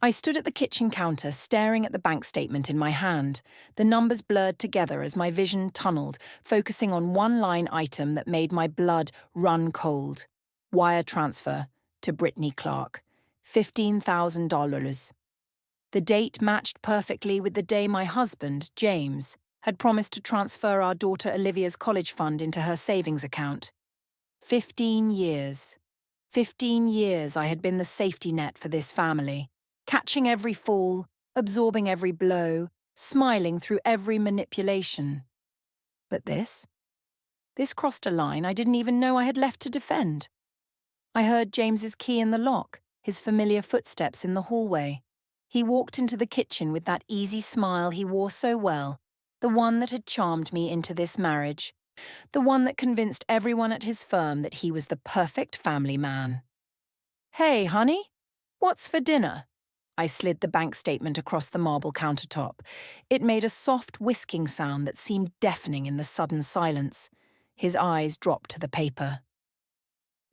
I stood at the kitchen counter staring at the bank statement in my hand, the numbers blurred together as my vision tunneled, focusing on one line item that made my blood run cold. Wire transfer to Brittany Clark. $15,000. The date matched perfectly with the day my husband, James, had promised to transfer our daughter Olivia's college fund into her savings account. 15 years. 15 years I had been the safety net for this family, catching every fall, absorbing every blow, smiling through every manipulation. But this crossed a line I didn't even know I had left to defend. I heard James's key in the lock, his familiar footsteps in the hallway. He walked into the kitchen with that easy smile he wore so well, the one that had charmed me into this marriage, the one that convinced everyone at his firm that he was the perfect family man. "Hey, honey, what's for dinner?" I slid the bank statement across the marble countertop. It made a soft whisking sound that seemed deafening in the sudden silence. His eyes dropped to the paper.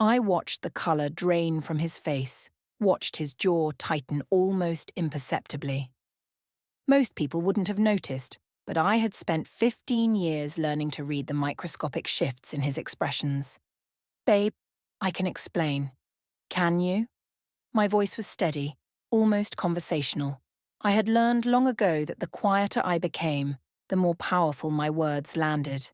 I watched the colour drain from his face, watched his jaw tighten almost imperceptibly. Most people wouldn't have noticed, but I had spent 15 years learning to read the microscopic shifts in his expressions. "Babe, I can explain. Can you?" My voice was steady, almost conversational. I had learned long ago that the quieter I became, the more powerful my words landed.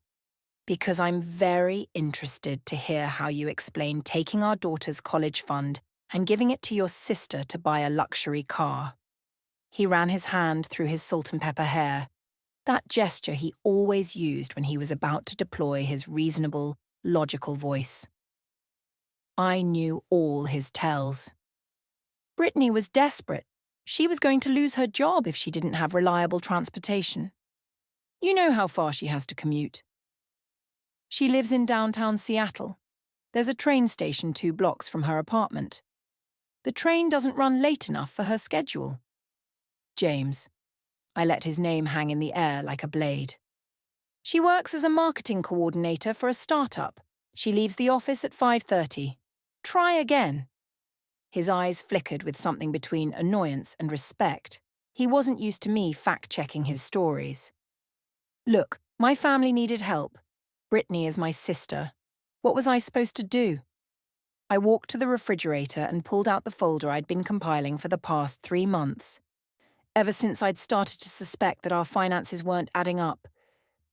"Because I'm very interested to hear how you explain taking our daughter's college fund and giving it to your sister to buy a luxury car." He ran his hand through his salt and pepper hair, that gesture he always used when he was about to deploy his reasonable, logical voice. I knew all his tells. Brittany was desperate. She was going to lose her job if she didn't have reliable transportation. You know how far she has to commute. She lives in downtown Seattle. There's a train station 2 blocks from her apartment. The train doesn't run late enough for her schedule. James. I let his name hang in the air like a blade. She works as a marketing coordinator for a startup. She leaves the office at 5:30. Try again. His eyes flickered with something between annoyance and respect. He wasn't used to me fact-checking his stories. "Look, my family needed help. Brittany is my sister. What was I supposed to do?" I walked to the refrigerator and pulled out the folder I'd been compiling for the past 3 months. Ever since I'd started to suspect that our finances weren't adding up,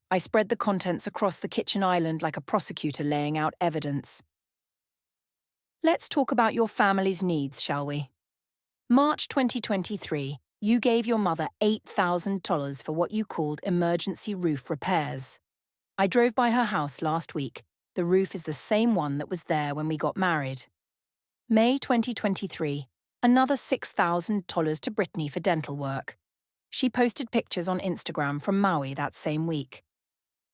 I spread the contents across the kitchen island like a prosecutor laying out evidence. "Let's talk about your family's needs, shall we? March 2023, you gave your mother $8,000 for what you called emergency roof repairs. I drove by her house last week. The roof is the same one that was there when we got married. May 2023, another $6,000 to Brittany for dental work. She posted pictures on Instagram from Maui that same week.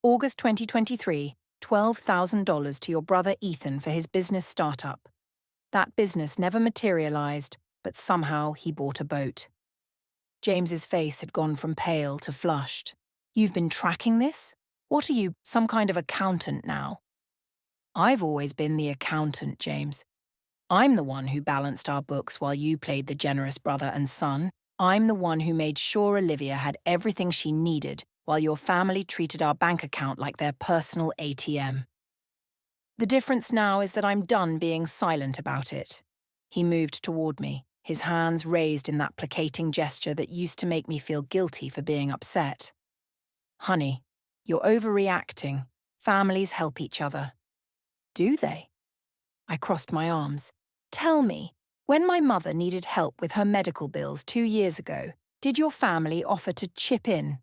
August 2023, $12,000 to your brother Ethan for his business startup. That business never materialized, but somehow he bought a boat." James's face had gone from pale to flushed. "You've been tracking this? What are you, some kind of accountant now?" "I've always been the accountant, James. I'm the one who balanced our books while you played the generous brother and son. I'm the one who made sure Olivia had everything she needed while your family treated our bank account like their personal ATM. The difference now is that I'm done being silent about it." He moved toward me, his hands raised in that placating gesture that used to make me feel guilty for being upset. "Honey, you're overreacting. Families help each other." "Do they?" I crossed my arms. "Tell me, when my mother needed help with her medical bills 2 years ago, did your family offer to chip in?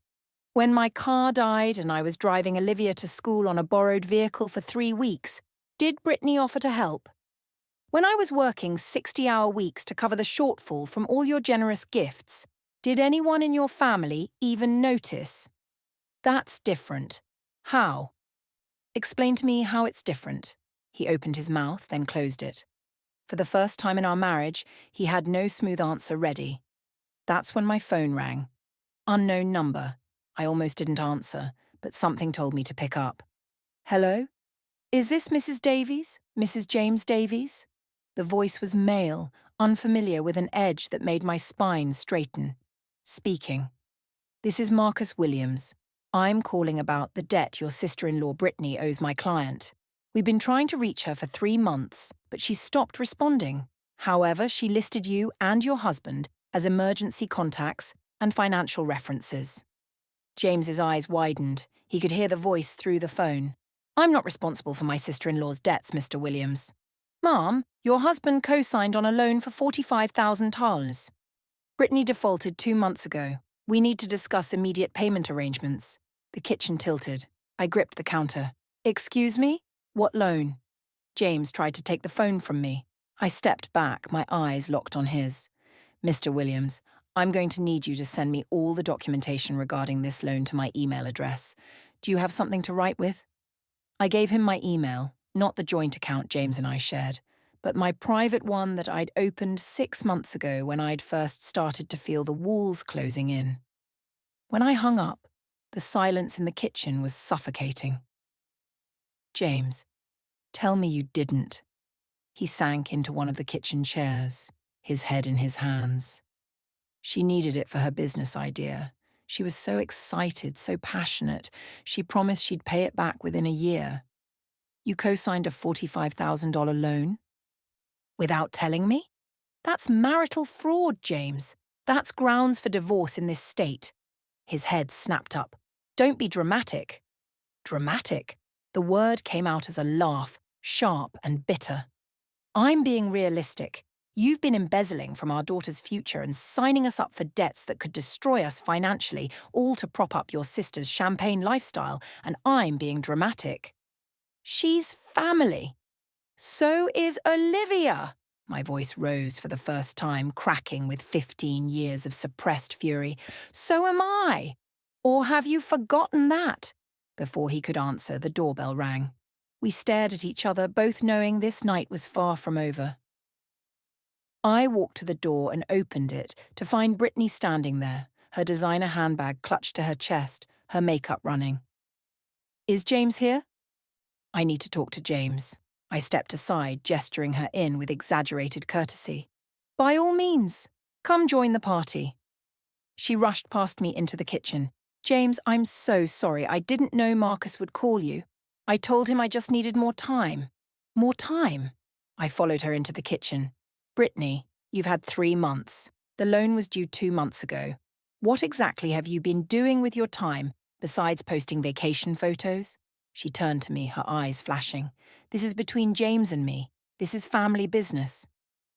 When my car died and I was driving Olivia to school on a borrowed vehicle for 3 weeks, did Brittany offer to help? When I was working 60-hour weeks to cover the shortfall from all your generous gifts, did anyone in your family even notice? That's different. How? Explain to me how it's different." He opened his mouth, then closed it. For the first time in our marriage, he had no smooth answer ready. That's when my phone rang. Unknown number. I almost didn't answer, but something told me to pick up. "Hello? Is this Mrs. Davies? Mrs. James Davies?" The voice was male, unfamiliar with an edge that made my spine straighten. Speaking. This is Marcus Williams. I'm calling about the debt your sister-in-law Brittany owes my client. We've been trying to reach her for 3 months, but she's stopped responding. However, she listed you and your husband as emergency contacts and financial references. James's eyes widened. He could hear the voice through the phone. I'm not responsible for my sister-in-law's debts, Mr. Williams. Ma'am, your husband co-signed on a loan for $45,000. Brittany defaulted 2 months ago. We need to discuss immediate payment arrangements. The kitchen tilted. I gripped the counter. Excuse me? What loan? James tried to take the phone from me. I stepped back, my eyes locked on his. Mr. Williams, I'm going to need you to send me all the documentation regarding this loan to my email address. Do you have something to write with? I gave him my email, not the joint account James and I shared, but my private one that I'd opened 6 months ago when I'd first started to feel the walls closing in. When I hung up, the silence in the kitchen was suffocating. James, tell me you didn't. He sank into one of the kitchen chairs, his head in his hands. She needed it for her business idea. She was so excited, so passionate. She promised she'd pay it back within a year. You co-signed a $45,000 loan? Without telling me? That's marital fraud, James. That's grounds for divorce in this state. His head snapped up. Don't be dramatic. Dramatic? The word came out as a laugh, sharp and bitter. I'm being realistic. You've been embezzling from our daughter's future and signing us up for debts that could destroy us financially, all to prop up your sister's champagne lifestyle, and I'm being dramatic. She's family. So is Olivia. My voice rose for the first time, cracking with 15 years of suppressed fury. So am I. Or have you forgotten that? Before he could answer, the doorbell rang. We stared at each other, both knowing this night was far from over. I walked to the door and opened it to find Brittany standing there, her designer handbag clutched to her chest, her makeup running. Is James here? I need to talk to James. I stepped aside, gesturing her in with exaggerated courtesy. By all means, come join the party. She rushed past me into the kitchen. James, I'm so sorry. I didn't know Marcus would call you. I told him I just needed more time. More time? I followed her into the kitchen. Brittany, you've had 3 months. The loan was due 2 months ago. What exactly have you been doing with your time, besides posting vacation photos? She turned to me, her eyes flashing. This is between James and me. This is family business.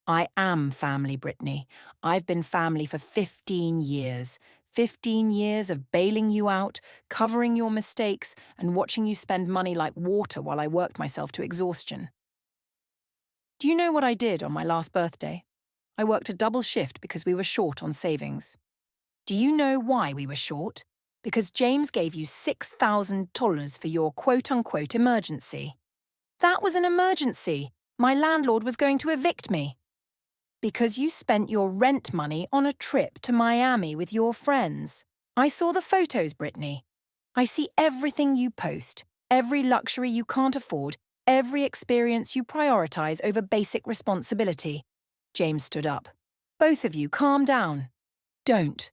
I am family, Brittany. I've been family for 15 years. 15 years of bailing you out, covering your mistakes, and watching you spend money like water while I worked myself to exhaustion. Do you know what I did on my last birthday? I worked a double shift because we were short on savings. Do you know why we were short? Because James gave you $6,000 for your quote-unquote emergency. That was an emergency. My landlord was going to evict me. Because you spent your rent money on a trip to Miami with your friends. I saw the photos, Brittany. I see everything you post, every luxury you can't afford, every experience you prioritize over basic responsibility. James stood up. Both of you, calm down. Don't.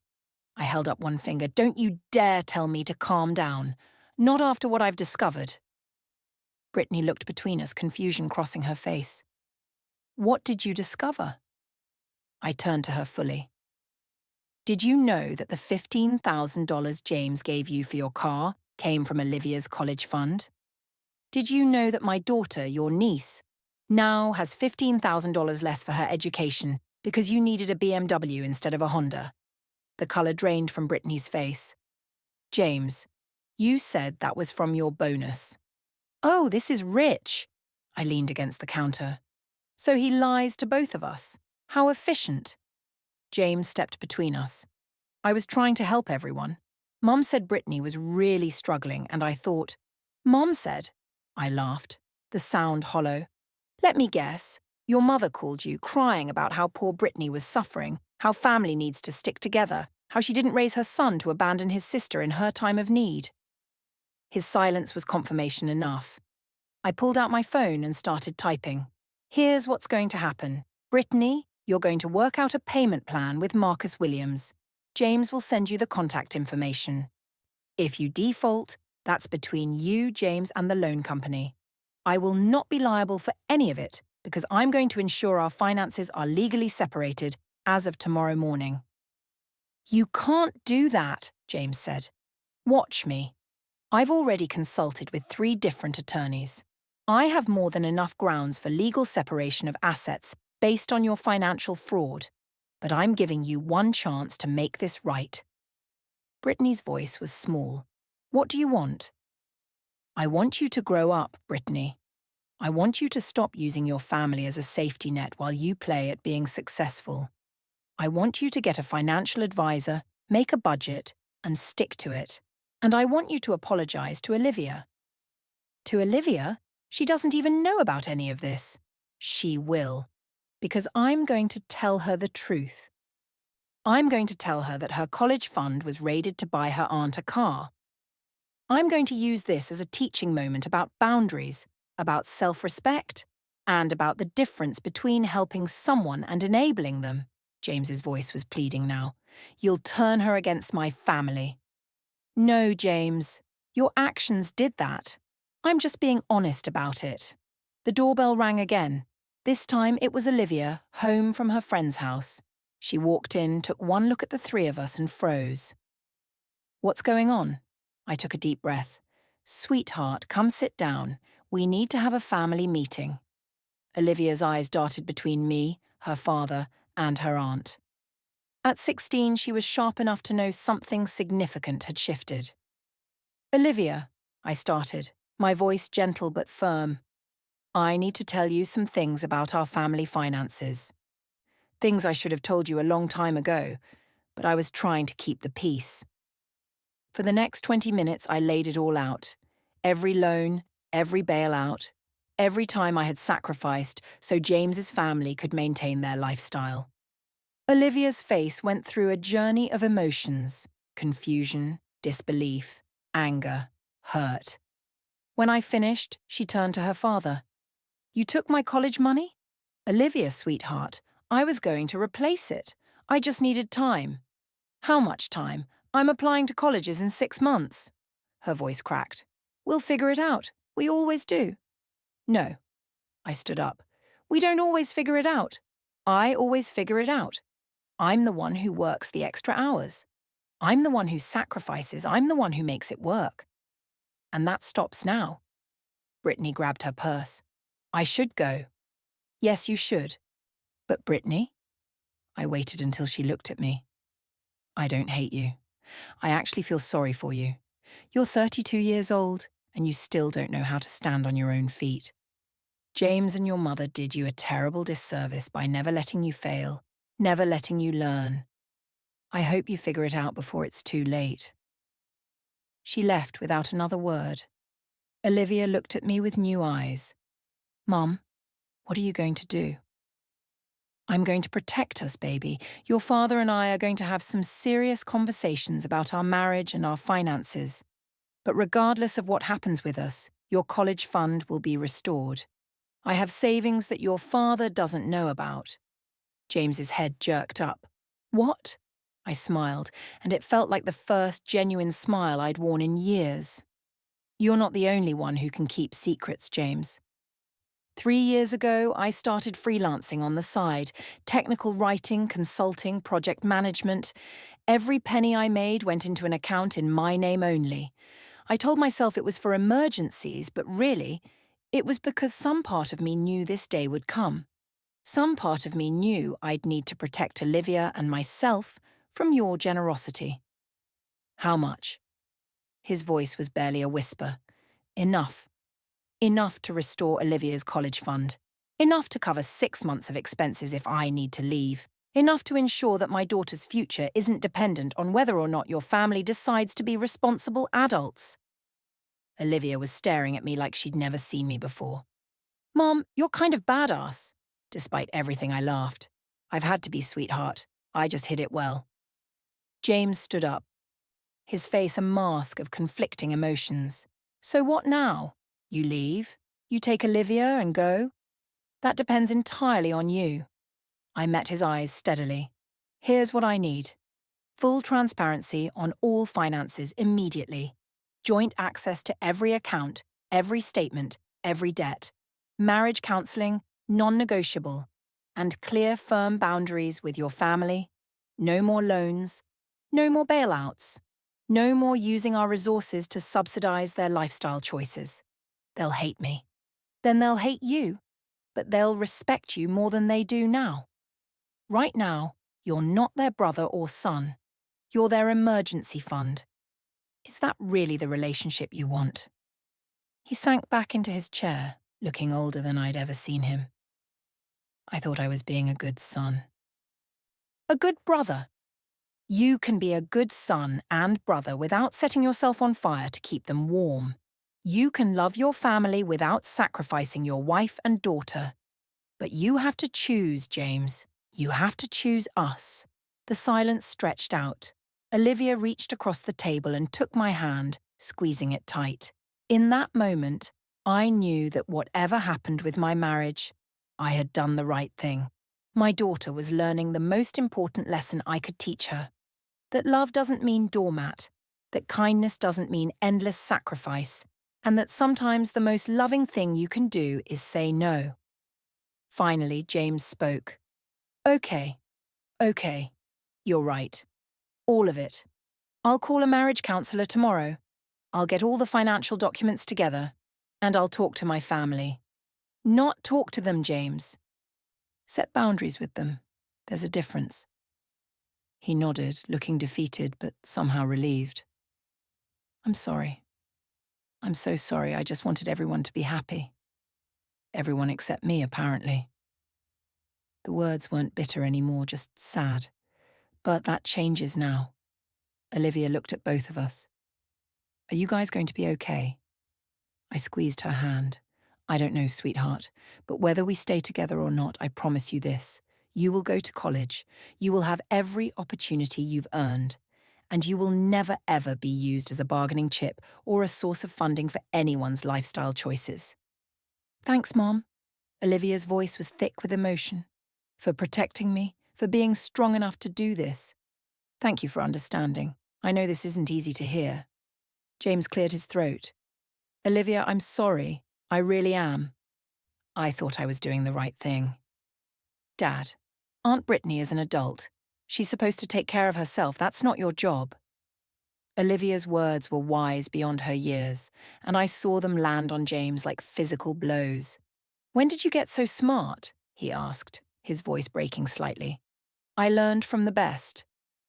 I held up one finger. Don't you dare tell me to calm down. Not after what I've discovered. Brittany looked between us, confusion crossing her face. What did you discover? I turned to her fully. Did you know that the $15,000 James gave you for your car came from Olivia's college fund? Did you know that my daughter, your niece, now has $15,000 less for her education because you needed a BMW instead of a Honda? The colour drained from Brittany's face. James, you said that was from your bonus. Oh, this is rich. I leaned against the counter. So he lies to both of us. How efficient. James stepped between us. I was trying to help everyone. Mum said Brittany was really struggling, and I thought, Mom said. I laughed, the sound hollow. Let me guess. Your mother called you, crying about how poor Brittany was suffering, how family needs to stick together, how she didn't raise her son to abandon his sister in her time of need. His silence was confirmation enough. I pulled out my phone and started typing. Here's what's going to happen. Brittany, You're going to work out a payment plan with Marcus Williams. James will send you the contact information. If you default, that's between you, James, and the loan company. I will not be liable for any of it because I'm going to ensure our finances are legally separated as of tomorrow morning. You can't do that, James said. Watch me. I've already consulted with 3 different attorneys. I have more than enough grounds for legal separation of assets based on your financial fraud, but I'm giving you one chance to make this right. Brittany's voice was small. What do you want? I want you to grow up, Brittany. I want you to stop using your family as a safety net while you play at being successful. I want you to get a financial advisor, make a budget, and stick to it. And I want you to apologize to Olivia. To Olivia? She doesn't even know about any of this. She will. Because I'm going to tell her the truth. I'm going to tell her that her college fund was raided to buy her aunt a car. I'm going to use this as a teaching moment about boundaries, about self-respect, and about the difference between helping someone and enabling them. James's voice was pleading now. You'll turn her against my family. No, James. Your actions did that. I'm just being honest about it. The doorbell rang again. This time it was Olivia, home from her friend's house. She walked in, took one look at the 3 of us and froze. What's going on? I took a deep breath. Sweetheart, come sit down. We need to have a family meeting. Olivia's eyes darted between me, her father, and her aunt. At 16, she was sharp enough to know something significant had shifted. Olivia, I started, my voice gentle but firm. I need to tell you some things about our family finances. Things I should have told you a long time ago, but I was trying to keep the peace. For the next 20 minutes, I laid it all out. Every loan, every bailout, every time I had sacrificed so James's family could maintain their lifestyle. Olivia's face went through a journey of emotions: confusion, disbelief, anger, hurt. When I finished, she turned to her father. You took my college money? Olivia, sweetheart, I was going to replace it. I just needed time. How much time? I'm applying to colleges in 6 months. Her voice cracked. We'll figure it out. We always do. No. I stood up. We don't always figure it out. I always figure it out. I'm the one who works the extra hours. I'm the one who sacrifices. I'm the one who makes it work. And that stops now. Brittany grabbed her purse. I should go. Yes, you should. But Brittany? I waited until she looked at me. I don't hate you. I actually feel sorry for you. You're 32 years old, and you still don't know how to stand on your own feet. James and your mother did you a terrible disservice by never letting you fail, never letting you learn. I hope you figure it out before it's too late. She left without another word. Olivia looked at me with new eyes. Mum, what are you going to do? I'm going to protect us, baby. Your father and I are going to have some serious conversations about our marriage and our finances. But regardless of what happens with us, your college fund will be restored. I have savings that your father doesn't know about. James's head jerked up. What? I smiled, and it felt like the first genuine smile I'd worn in years. You're not the only one who can keep secrets, James. 3 years ago, I started freelancing on the side, technical writing, consulting, project management. Every penny I made went into an account in my name only. I told myself it was for emergencies, but really, it was because some part of me knew this day would come. Some part of me knew I'd need to protect Olivia and myself from your generosity. How much? His voice was barely a whisper. Enough. Enough to restore Olivia's college fund. Enough to cover 6 months of expenses if I need to leave. Enough to ensure that my daughter's future isn't dependent on whether or not your family decides to be responsible adults. Olivia was staring at me like she'd never seen me before. Mom, you're kind of badass. Despite everything, I laughed. I've had to be, sweetheart. I just hid it well. James stood up, his face a mask of conflicting emotions. So what now? You leave? You take Olivia and go? That depends entirely on you. I met his eyes steadily. Here's what I need. Full transparency on all finances immediately. Joint access to every account, every statement, every debt. Marriage counseling, non-negotiable. And clear, firm boundaries with your family. No more loans. No more bailouts. No more using our resources to subsidize their lifestyle choices. They'll hate me. Then they'll hate you. But they'll respect you more than they do now. Right now, you're not their brother or son. You're their emergency fund. Is that really the relationship you want? He sank back into his chair, looking older than I'd ever seen him. I thought I was being a good son. A good brother. You can be a good son and brother without setting yourself on fire to keep them warm. You can love your family without sacrificing your wife and daughter. But you have to choose, James. You have to choose us. The silence stretched out. Olivia reached across the table and took my hand, squeezing it tight. In that moment, I knew that whatever happened with my marriage, I had done the right thing. My daughter was learning the most important lesson I could teach her. That love doesn't mean doormat, that kindness doesn't mean endless sacrifice, and that sometimes the most loving thing you can do is say no. Finally, James spoke. Okay, you're right. All of it. I'll call a marriage counsellor tomorrow. I'll get all the financial documents together, and I'll talk to my family. Not talk to them, James. Set boundaries with them. There's a difference. He nodded, looking defeated but somehow relieved. I'm sorry. I'm so sorry. I just wanted everyone to be happy. Everyone except me, apparently. The words weren't bitter anymore, just sad. But that changes now. Olivia looked at both of us. Are you guys going to be okay? I squeezed her hand. I don't know, sweetheart, but whether we stay together or not, I promise you this. You will go to college. You will have every opportunity you've earned. And you will never, ever be used as a bargaining chip or a source of funding for anyone's lifestyle choices. Thanks, Mom. Olivia's voice was thick with emotion. For protecting me, for being strong enough to do this. Thank you for understanding. I know this isn't easy to hear. James cleared his throat. Olivia, I'm sorry. I really am. I thought I was doing the right thing. Dad, Aunt Brittany is an adult. She's supposed to take care of herself. That's not your job. Olivia's words were wise beyond her years, and I saw them land on James like physical blows. When did you get so smart? He asked, his voice breaking slightly. I learned from the best.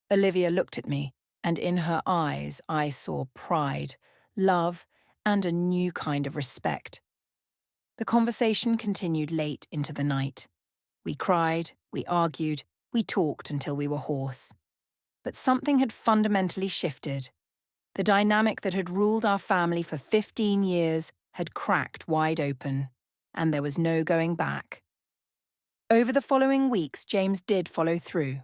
Olivia looked at me, and in her eyes I saw pride, love, and a new kind of respect. The conversation continued late into the night. We cried, we argued, we talked until we were hoarse. But something had fundamentally shifted. The dynamic that had ruled our family for 15 years had cracked wide open, and there was no going back. Over the following weeks, James did follow through.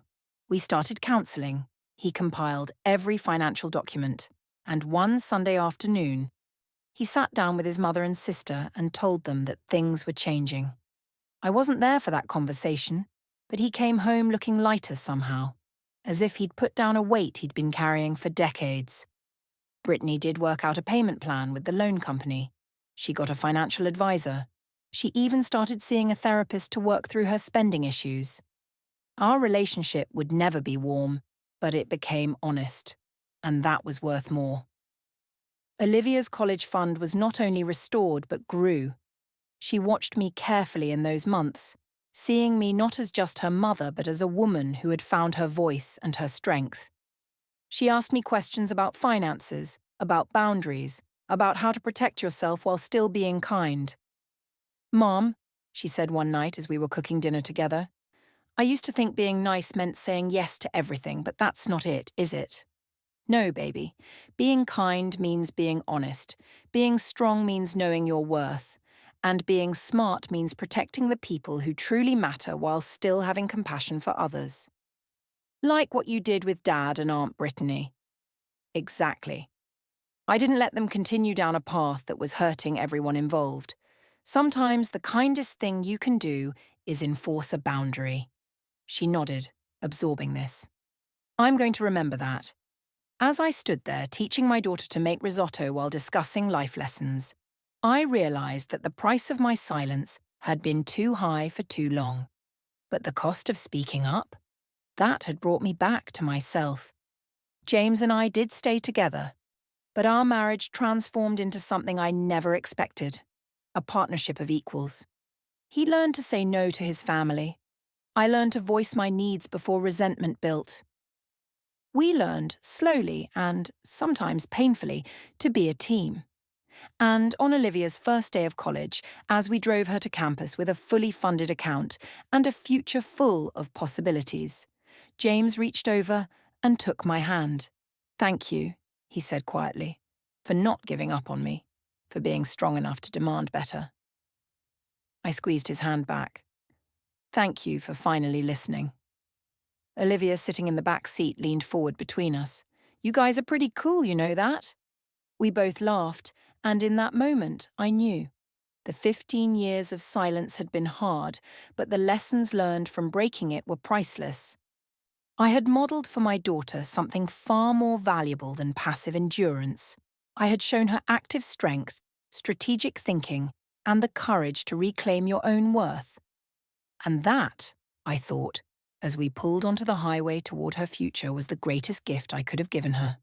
We started counselling. He compiled every financial document, and one Sunday afternoon, he sat down with his mother and sister and told them that things were changing. I wasn't there for that conversation, but he came home looking lighter somehow, as if he'd put down a weight he'd been carrying for decades. Brittany did work out a payment plan with the loan company. She got a financial advisor. She even started seeing a therapist to work through her spending issues. Our relationship would never be warm, but it became honest, and that was worth more. Olivia's college fund was not only restored but grew. She watched me carefully in those months, seeing me not as just her mother but as a woman who had found her voice and her strength. She asked me questions about finances, about boundaries, about how to protect yourself while still being kind. Mom, she said one night as we were cooking dinner together, I used to think being nice meant saying yes to everything, but that's not it, is it? No, baby. Being kind means being honest. Being strong means knowing your worth. And being smart means protecting the people who truly matter while still having compassion for others. Like what you did with Dad and Aunt Brittany. Exactly. I didn't let them continue down a path that was hurting everyone involved. Sometimes the kindest thing you can do is enforce a boundary. She nodded, absorbing this. I'm going to remember that. As I stood there teaching my daughter to make risotto while discussing life lessons, I realized that the price of my silence had been too high for too long. But the cost of speaking up? That had brought me back to myself. James and I did stay together, but our marriage transformed into something I never expected, a partnership of equals. He learned to say no to his family. I learned to voice my needs before resentment built. We learned, slowly and sometimes painfully, to be a team. And on Olivia's first day of college, as we drove her to campus with a fully funded account and a future full of possibilities, James reached over and took my hand. "Thank you," he said quietly, "for not giving up on me, for being strong enough to demand better." I squeezed his hand back. "Thank you for finally listening." Olivia, sitting in the back seat, leaned forward between us. "You guys are pretty cool, you know that?" We both laughed, and in that moment, I knew. The 15 years of silence had been hard, but the lessons learned from breaking it were priceless. I had modelled for my daughter something far more valuable than passive endurance. I had shown her active strength, strategic thinking, and the courage to reclaim your own worth. And that, I thought, as we pulled onto the highway toward her future, was the greatest gift I could have given her.